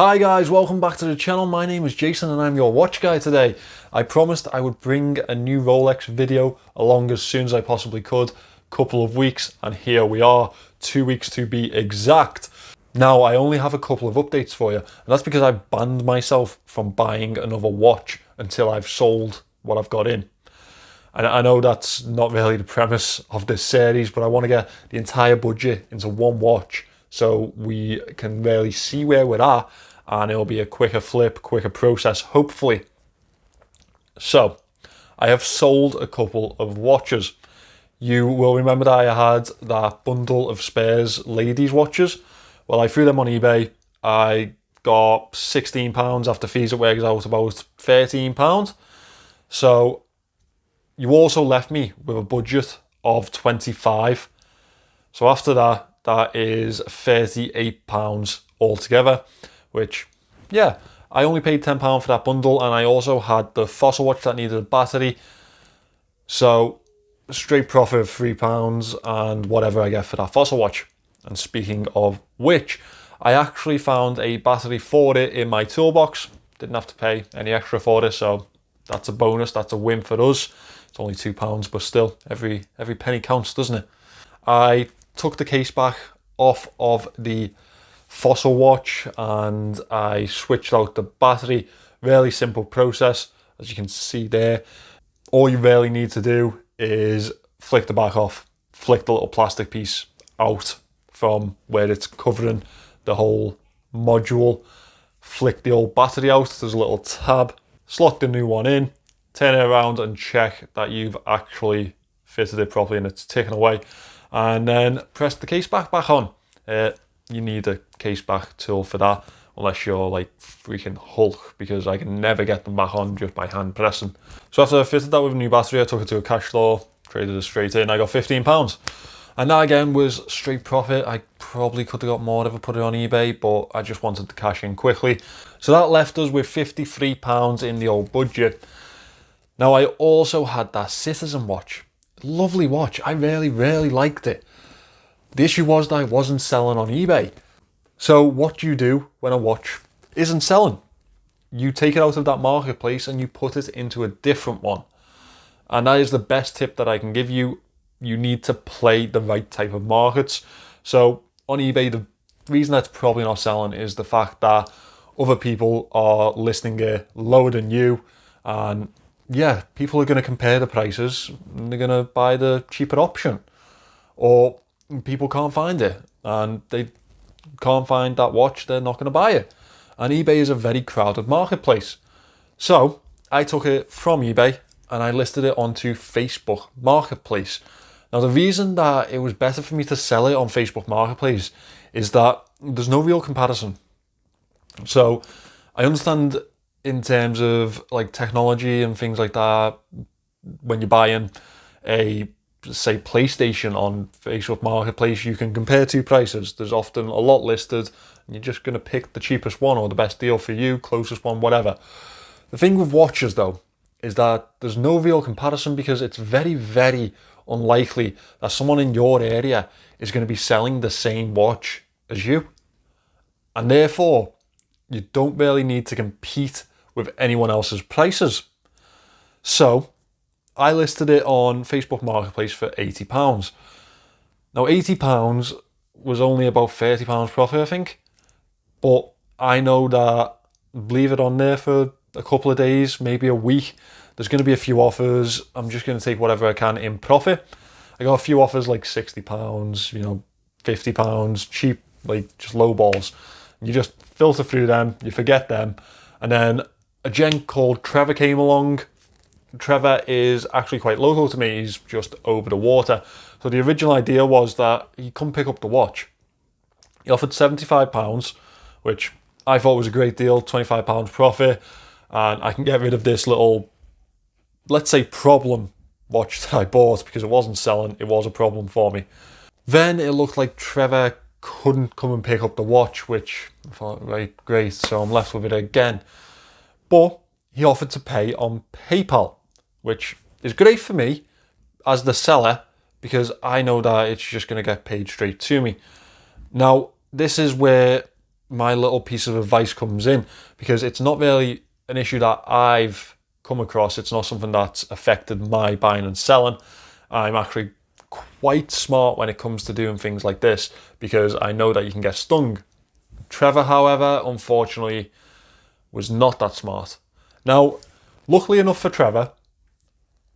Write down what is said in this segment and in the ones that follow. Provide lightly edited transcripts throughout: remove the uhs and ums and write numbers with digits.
Hi guys, welcome back to the channel. My name is Jason and I'm your watch guy today. I promised I would bring a new Rolex video along as soon as I possibly could. Couple of weeks and here we are, 2 weeks to be exact. Now I only have a couple of updates for you, and that's because I banned myself from buying another watch until I've sold what I've got in. And I know that's not really the premise of this series, but I want to get the entire budget into one watch so we can really see where we're at, and it'll be a quicker flip, quicker process, hopefully. So, I have sold a couple of watches. You will remember that I had that bundle of spares ladies watches. Well, I threw them on eBay. I got £16 after fees. It works out about £13. So, you also left me with a budget of 25. So after that, that is £38 altogether, which, yeah, I only paid £10 for that bundle, and I also had the Fossil watch that needed a battery. So straight profit of £3 and whatever I get for that Fossil watch. And speaking of which, I actually found a battery for it in my toolbox. Didn't have to pay any extra for it, so that's a bonus, that's a win for us. It's only £2, but still, every penny counts, doesn't it? I took the case back off of the Fossil watch and I switched out the battery. Really simple process, as you can see there. All you really need to do is flick the back off, flick the little plastic piece out from where it's covering the whole module, flick the old battery out, there's a little tab, slot the new one in, turn it around and check that you've actually fitted it properly and it's taken away, and then press the case back on. You need a case back tool for that, unless you're like freaking Hulk, because I can never get them back on just by hand pressing. So after I fitted that with a new battery, I took it to a cash store, traded it straight in, I got £15. And that again was straight profit. I probably could have got more if I put it on eBay, but I just wanted to cash in quickly. So that left us with £53 in the old budget. Now I also had that Citizen watch. Lovely watch. I really liked it. The issue was that I wasn't selling on eBay. So what do you do when a watch isn't selling? You take it out of that marketplace and you put it into a different one. And that is the best tip that I can give you. You need to play the right type of markets. So on eBay, the reason that's probably not selling is the fact that other people are listing it lower than you, and yeah, people are going to compare the prices and they're going to buy the cheaper option. Or people can't find it and they can't find that watch, they're not going to buy it. And eBay is a very crowded marketplace. So I took it from eBay and I listed it onto Facebook Marketplace. Now the reason that it was better for me to sell it on Facebook Marketplace is that there's no real comparison. So I understand in terms of like technology and things like that, when you're buying a, say, PlayStation on Facebook Marketplace, you can compare two prices. There's often a lot listed and you're just going to pick the cheapest one or the best deal for you, closest one, whatever. The thing with watches though is that there's no real comparison, because it's very unlikely that someone in your area is going to be selling the same watch as you, and therefore you don't really need to compete with anyone else's prices. So I listed it on Facebook Marketplace for £80. Now £80 was only about £30 profit, I think, but I know that leave it on there for a couple of days, maybe a week, there's going to be a few offers. I'm just going to take whatever I can in profit. I got a few offers like £60, you know, £50, cheap, like just low balls. You just filter through them, you forget them. And then a gent called Trevor came along. Trevor is actually quite local to me, he's just over the water. So the original idea was that he'd come pick up the watch. He offered £75, which I thought was a great deal, £25 profit. And I can get rid of this little, let's say, problem watch that I bought, because it wasn't selling, it was a problem for me. Then it looked like Trevor couldn't come and pick up the watch, which I thought, right, great, so I'm left with it again. But he offered to pay on PayPal, which is great for me as the seller, because I know that it's just going to get paid straight to me. Now, this is where my little piece of advice comes in, because it's not really an issue that I've come across. It's not something that's affected my buying and selling. I'm actually quite smart when it comes to doing things like this, because I know that you can get stung. Trevor, however, unfortunately, was not that smart. Now, luckily enough for Trevor,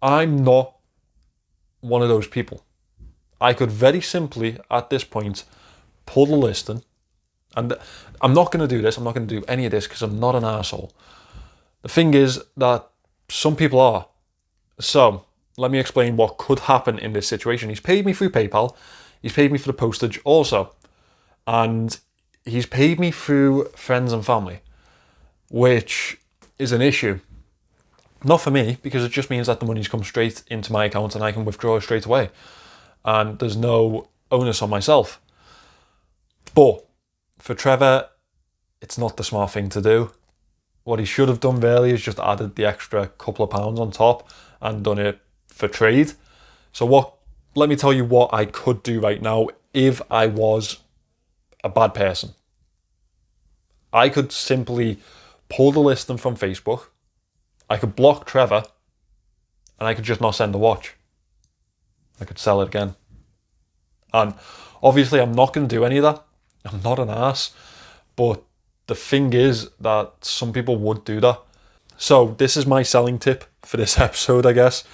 I'm not one of those people. I could very simply, at this point, pull the listing, and I'm not going to do this. I'm not going to do any of this because I'm not an arsehole. The thing is that some people are. So, let me explain what could happen in this situation. He's paid me through PayPal. He's paid me for the postage also. And he's paid me through friends and family, which is an issue. Not for me, because it just means that the money's come straight into my account and I can withdraw it straight away. And there's no onus on myself. But for Trevor, it's not the smart thing to do. What he should have done really is just added the extra couple of pounds on top and done it for trade. So let me tell you what I could do right now if I was a bad person. I could simply pull the listing from Facebook. I could block Trevor, and I could just not send the watch. I could sell it again. And obviously I'm not going to do any of that. I'm not an ass. But the thing is that some people would do that. So this is my selling tip for this episode, I guess.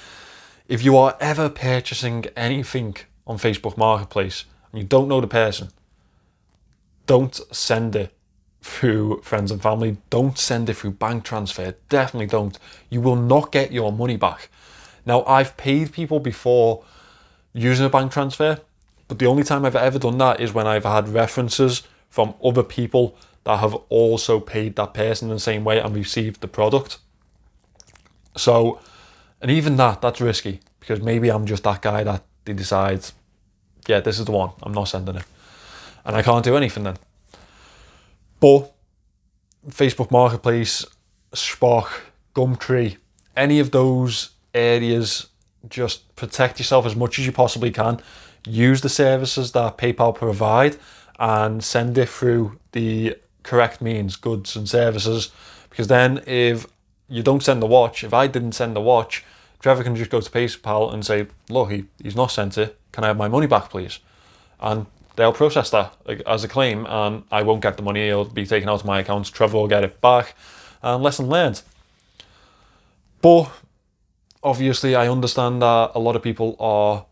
If you are ever purchasing anything on Facebook Marketplace and you don't know the person, don't send it through friends and family. Don't send it through bank transfer. Definitely don't. You will not get your money back. Now, I've paid people before using a bank transfer, but the only time I've ever done that is when I've had references from other people that have also paid that person in the same way and received the product. So, and even that's risky, because maybe I'm just that guy that they decide, yeah, this is the one, I'm not sending it. And I can't do anything then. But Facebook Marketplace, Spock, Gumtree, any of those areas, just protect yourself as much as you possibly can. Use the services that PayPal provide and send it through the correct means, goods and services. Because then if you don't send the watch, if I didn't send the watch, Trevor can just go to PayPal and say, look, he's not sent it. Can I have my money back, please? And they'll process that as a claim, and I won't get the money. It'll be taken out of my account. Trevor will get it back, and lesson learned. But obviously, I understand that a lot of people are.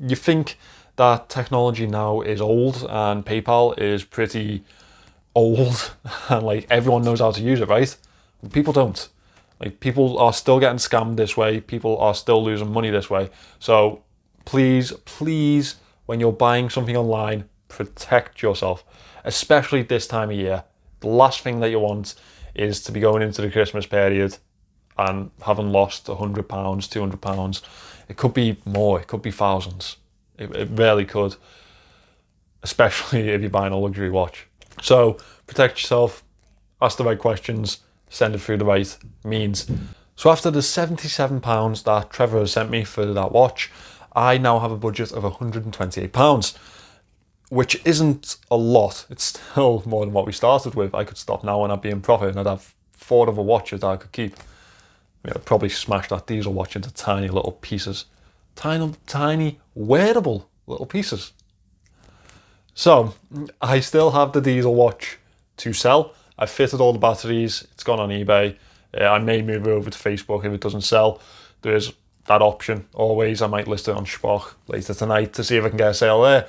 You think that technology now is old and PayPal is pretty old, and like everyone knows how to use it, right? People don't. Like, people are still getting scammed this way. People are still losing money this way. So please, when you're buying something online, protect yourself, especially this time of year. The last thing that you want is to be going into the Christmas period and having lost £100, £200. It could be more, it could be thousands. It really could, especially if you're buying a luxury watch. So protect yourself, ask the right questions, send it through the right means. So after the £77 that Trevor has sent me for that watch, I now have a budget of £128, which isn't a lot. It's still more than what we started with. I could stop now and I'd be in profit, and I'd have 4 other watches that I could keep. I mean, I'd probably smash that diesel watch into tiny little pieces. Tiny wearable little pieces. So I still have the diesel watch to sell. I've fitted all the batteries. It's gone on eBay. I may move it over to Facebook if it doesn't sell. There's that option always. I might list it on Spock later tonight to see if I can get a sale there.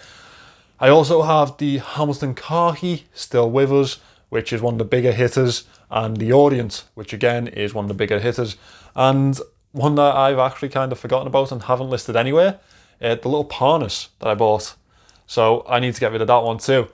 I also have the Hamilton car key still with us, which is one of the bigger hitters, and the Orient, which again is one of the bigger hitters, and one that I've actually kind of forgotten about and haven't listed anywhere, the little harness that I bought. So I need to get rid of that one too.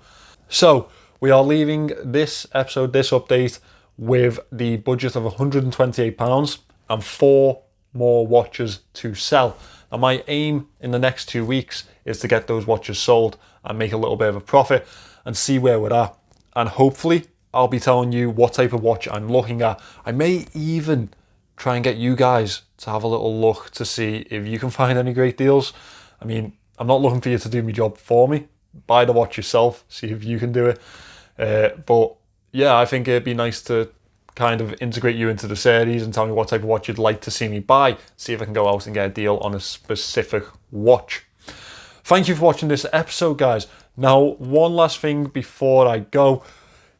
So we are leaving this episode, this update, with the budget of £128 and 4 more watches to sell. Now my aim in the next 2 weeks is to get those watches sold and make a little bit of a profit and see where we're at. And hopefully I'll be telling you what type of watch I'm looking at. I may even try and get you guys to have a little look to see if you can find any great deals. I mean, I'm not looking for you to do my job for me. Buy the watch yourself, see if you can do it. But yeah, I think it'd be nice to kind of integrate you into the series and tell me what type of watch you'd like to see me buy. See if I can go out and get a deal on a specific watch. Thank you for watching this episode, guys. Now, one last thing before I go.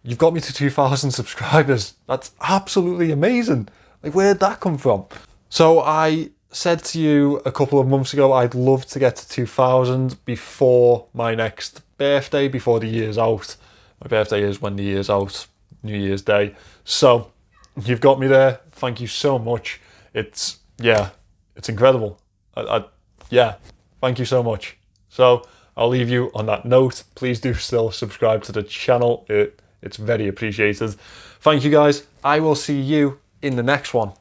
You've got me to 2,000 subscribers. That's absolutely amazing. Like, where'd that come from? So I said to you a couple of months ago, I'd love to get to 2,000 before my next birthday, before the year's out. My birthday is when the year's out, New Year's Day. So you've got me there. Thank you so much. It's incredible. Yeah, thank you so much. So I'll leave you on that note. Please do still subscribe to the channel. It's very appreciated. Thank you, guys. I will see you in the next one.